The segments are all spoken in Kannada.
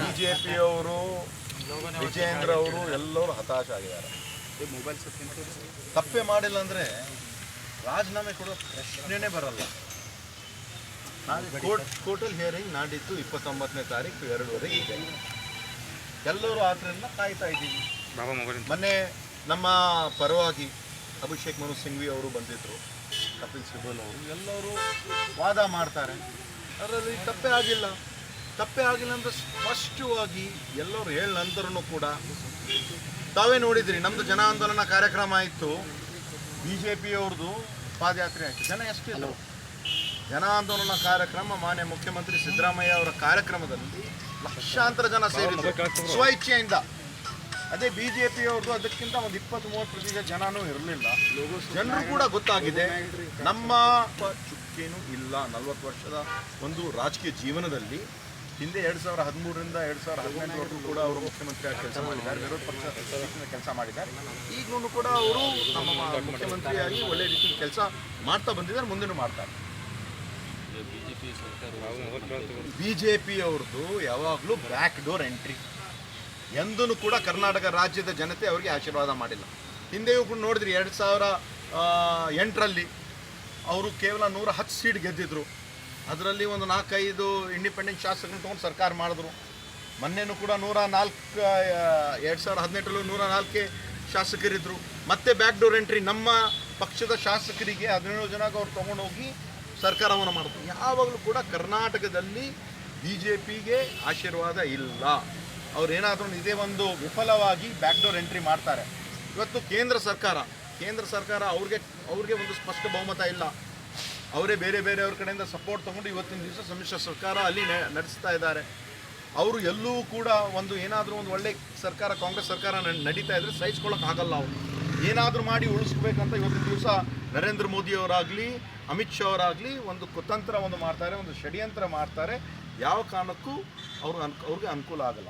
ಬಿಜೆಪಿಯವರು ವಿಜಯೇಂದ್ರ ಅವರು ಎಲ್ಲರೂ ಹತಾಶ ಆಗಿದ್ದಾರೆ. ತಪ್ಪೇ ಮಾಡಿಲ್ಲ ಅಂದರೆ ರಾಜೀನಾಮೆ ಕೊಡೋ ಪ್ರಶ್ನೆನೇ ಬರಲ್ಲ. ಕೋರ್ಟಲ್ಲಿ ಹಿಯರಿಂಗ್ ನಾಡಿದ್ದು 29ನೇ ತಾರೀಕು 2:30 ಇದೆ. ಎಲ್ಲರೂ ಆದ್ದರಿಂದ ಕಾಯ್ತಾ ಇದ್ದೀವಿ. ಮೊನ್ನೆ ನಮ್ಮ ಪರವಾಗಿ ಅಭಿಷೇಕ್ ಮನು ಸಿಂಘ್ವಿ ಅವರು ಬಂದಿದ್ದರು, ಕಪಿಲ್ ಸಿಬಲ್ ಅವರು ಎಲ್ಲರೂ ವಾದ ಮಾಡ್ತಾರೆ. ಅದರಲ್ಲಿ ತಪ್ಪೇ ಆಗಿಲ್ಲ ಅಂದರೆ ಸ್ಪಷ್ಟವಾಗಿ ಎಲ್ಲರೂ ಹೇಳ ನಂತರನೂ ಕೂಡ ತಾವೇ ನೋಡಿದ್ರಿ. ನಮ್ಮದು ಜನ ಆಂದೋಲನ ಕಾರ್ಯಕ್ರಮ ಆಯಿತು, BJPಯವ್ರದ್ದು ಪಾದಯಾತ್ರೆ ಆಯಿತು. ಜನ ಎಷ್ಟಿಲ್ಲ. ಜನ ಆಂದೋಲನ ಕಾರ್ಯಕ್ರಮ ಮಾನ್ಯ ಮುಖ್ಯಮಂತ್ರಿ ಸಿದ್ದರಾಮಯ್ಯ ಅವರ ಕಾರ್ಯಕ್ರಮದಲ್ಲಿ ಲಕ್ಷಾಂತರ ಜನ ಸೇರಿದ್ರು ಸ್ವಇಚ್ಛೆಯಿಂದ. ಅದೇ BJPಯವ್ರದ್ದು ಅದಕ್ಕಿಂತ ಒಂದು 20-30% ಜನನೂ ಇರಲಿಲ್ಲ. ಜನರು ಕೂಡ ಗೊತ್ತಾಗಿದೆ ನಮ್ಮ ಚುಕ್ಕೇನೂ ಇಲ್ಲ. 40 ವರ್ಷದ ಒಂದು ರಾಜಕೀಯ ಜೀವನದಲ್ಲಿ ಹಿಂದೆ 2013ರಿಂದ 2018ವರೆಗೂ ಕೂಡ ಅವರು ಮುಖ್ಯಮಂತ್ರಿಯಾಗಿ ಕೆಲಸ ಮಾಡಿದ್ದಾರೆ, ವಿರೋಧ ಪಕ್ಷ ಕೆಲಸ ಮಾಡಿದ್ದಾರೆ. ಈಗಲೂ ಕೂಡ ಅವರು ನಮ್ಮ ಮುಖ್ಯಮಂತ್ರಿಯಾಗಿ ಒಳ್ಳೆ ರೀತಿಯಲ್ಲಿ ಕೆಲಸ ಮಾಡ್ತಾ ಬಂದಿದ್ದಾರೆ, ಮುಂದೆನೂ ಮಾಡ್ತಾರೆ. BJPಯವ್ರದ್ದು ಯಾವಾಗಲೂ ಬ್ಯಾಕ್ ಡೋರ್ ಎಂಟ್ರಿ. ಎಂದೂ ಕೂಡ ಕರ್ನಾಟಕ ರಾಜ್ಯದ ಜನತೆ ಅವರಿಗೆ ಆಶೀರ್ವಾದ ಮಾಡಿಲ್ಲ. ಹಿಂದೆಯೂ ಕೂಡ ನೋಡಿದ್ರಿ 2008ರಲ್ಲಿ ಅವರು ಕೇವಲ 110 ಸೀಟ್ ಗೆದ್ದಿದ್ರು. ಅದರಲ್ಲಿ ಒಂದು 4-5 ಇಂಡಿಪೆಂಡೆಂಟ್ ಶಾಸಕರನ್ನು ತೊಗೊಂಡು ಸರ್ಕಾರ ಮಾಡಿದ್ರು. ಮೊನ್ನೆನೂ ಕೂಡ 2018ರಲ್ಲೂ 104 ಶಾಸಕರಿದ್ದರು. ಮತ್ತೆ ಬ್ಯಾಕ್ ಡೋರ್ ಎಂಟ್ರಿ ನಮ್ಮ ಪಕ್ಷದ ಶಾಸಕರಿಗೆ 17 ಜನಕ್ಕೆ ಅವ್ರು ತೊಗೊಂಡೋಗಿ ಸರ್ಕಾರವನ್ನು ಮಾಡಿದ್ರು. ಯಾವಾಗಲೂ ಕೂಡ ಕರ್ನಾಟಕದಲ್ಲಿ BJPಗೆ ಆಶೀರ್ವಾದ ಇಲ್ಲ. ಅವ್ರೇನಾದರೂ ಇದೇ ಒಂದು ವಿಫಲವಾಗಿ ಬ್ಯಾಕ್ ಡೋರ್ ಎಂಟ್ರಿ ಮಾಡ್ತಾರೆ. ಇವತ್ತು ಕೇಂದ್ರ ಸರ್ಕಾರ ಅವ್ರಿಗೆ ಒಂದು ಸ್ಪಷ್ಟ ಬಹುಮತ ಇಲ್ಲ. ಅವರೇ ಬೇರೆಯವ್ರ ಕಡೆಯಿಂದ ಸಪೋರ್ಟ್ ತೊಗೊಂಡು ಇವತ್ತಿನ ದಿವಸ ಸಮ್ಮಿಶ್ರ ಸರ್ಕಾರ ಅಲ್ಲಿ ನಡೆಸ್ತಾ ಇದ್ದಾರೆ. ಅವರು ಎಲ್ಲೂ ಕೂಡ ಒಂದು ಏನಾದರೂ ಒಂದು ಒಳ್ಳೆ ಸರ್ಕಾರ, ಕಾಂಗ್ರೆಸ್ ಸರ್ಕಾರ ನಡೀತಾ ಇದ್ದರೆ ಸಹಿಸ್ಕೊಳ್ಳೋಕ್ಕಾಗಲ್ಲ. ಅವರು ಏನಾದರೂ ಮಾಡಿ ಉಳಿಸ್ಬೇಕಂತ ಇವತ್ತಿನ ದಿವಸ ನರೇಂದ್ರ ಮೋದಿಯವರಾಗಲಿ ಅಮಿತ್ ಶಾ ಅವರಾಗಲಿ ಒಂದು ಕುತಂತ್ರ ಮಾಡ್ತಾರೆ, ಒಂದು ಷಡ್ಯಂತ್ರ ಮಾಡ್ತಾರೆ. ಯಾವ ಕಾರಣಕ್ಕೂ ಅವ್ರಿಗೆ ಅನುಕೂಲ ಆಗಲ್ಲ.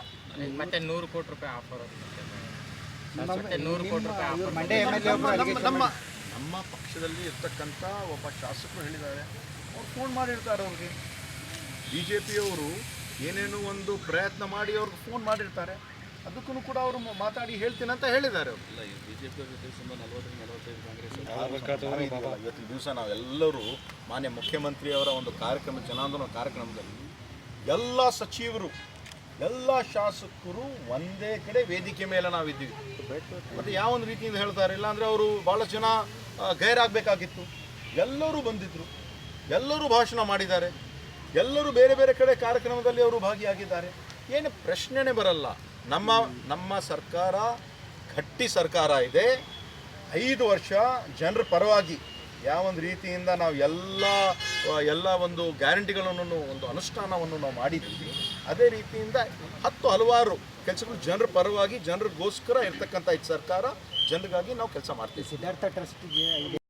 ಮತ್ತೆ 100 ಕೋಟಿ ರೂಪಾಯಿ ಆಫರ್, ನಮ್ಮ ಪಕ್ಷದಲ್ಲಿ ಇರ್ತಕ್ಕಂಥ ಒಬ್ಬ ಶಾಸಕರು ಹೇಳಿದ್ದಾರೆ, ಅವ್ರು ಫೋನ್ ಮಾಡಿರ್ತಾರೆ ಅವ್ರಿಗೆ. BJPಯವರು ಏನೇನು ಒಂದು ಪ್ರಯತ್ನ ಮಾಡಿ ಅವ್ರಿಗೆ ಫೋನ್ ಮಾಡಿರ್ತಾರೆ. ಅದಕ್ಕೂ ಕೂಡ ಅವರು ಮಾತಾಡಿ ಹೇಳ್ತೀನಿ ಅಂತ ಹೇಳಿದ್ದಾರೆ. ಅವರು ಇವತ್ತಿನ ದಿವಸ ನಾವೆಲ್ಲರೂ ಮಾನ್ಯ ಮುಖ್ಯಮಂತ್ರಿಯವರ ಒಂದು ಕಾರ್ಯಕ್ರಮ, ಜನಾಂದೋಲನ ಕಾರ್ಯಕ್ರಮದಲ್ಲಿ ಎಲ್ಲ ಸಚಿವರು, ಎಲ್ಲ ಶಾಸಕರು ಒಂದೇ ಕಡೆ ವೇದಿಕೆ ಮೇಲೆ ನಾವಿದ್ದೀವಿ. ಮತ್ತು ಯಾವ ಒಂದು ರೀತಿಯಿಂದ ಹೇಳ್ತಾರೆ, ಇಲ್ಲಾಂದರೆ ಅವರು ಭಾಳಷ್ಟು ಜನ ಗೈರಾಗಬೇಕಾಗಿತ್ತು. ಎಲ್ಲರೂ ಬಂದಿದ್ದರು, ಎಲ್ಲರೂ ಭಾಷಣ ಮಾಡಿದ್ದಾರೆ, ಎಲ್ಲರೂ ಬೇರೆ ಕಡೆ ಕಾರ್ಯಕ್ರಮದಲ್ಲಿ ಅವರು ಭಾಗಿಯಾಗಿದ್ದಾರೆ. ಏನು ಪ್ರಶ್ನೆನೇ ಬರಲ್ಲ. ನಮ್ಮ ಸರ್ಕಾರ ಗಟ್ಟಿ ಸರ್ಕಾರ ಇದೆ. 5 ವರ್ಷ ಜನರ ಪರವಾಗಿ ಯಾವೊಂದು ರೀತಿಯಿಂದ ನಾವು ಎಲ್ಲ ಒಂದು ಗ್ಯಾರಂಟಿಗಳನ್ನು ಒಂದು ಅನುಷ್ಠಾನವನ್ನು ನಾವು ಮಾಡಿದ್ದೀವಿ. ಅದೇ ರೀತಿಯಿಂದ ಹಲವಾರು ಕೆಲಸಗಳು ಜನರ ಪರವಾಗಿ ಜನರಿಗೋಸ್ಕರ ಇರ್ತಕ್ಕಂಥ ಈ ಸರ್ಕಾರ, ಜನರಿಗಾಗಿ ನಾವು ಕೆಲಸ ಮಾಡ್ತೀವಿ. ಸಿದ್ಧಾರ್ಥ ಟ್ರಸ್ಟ್ಗೆ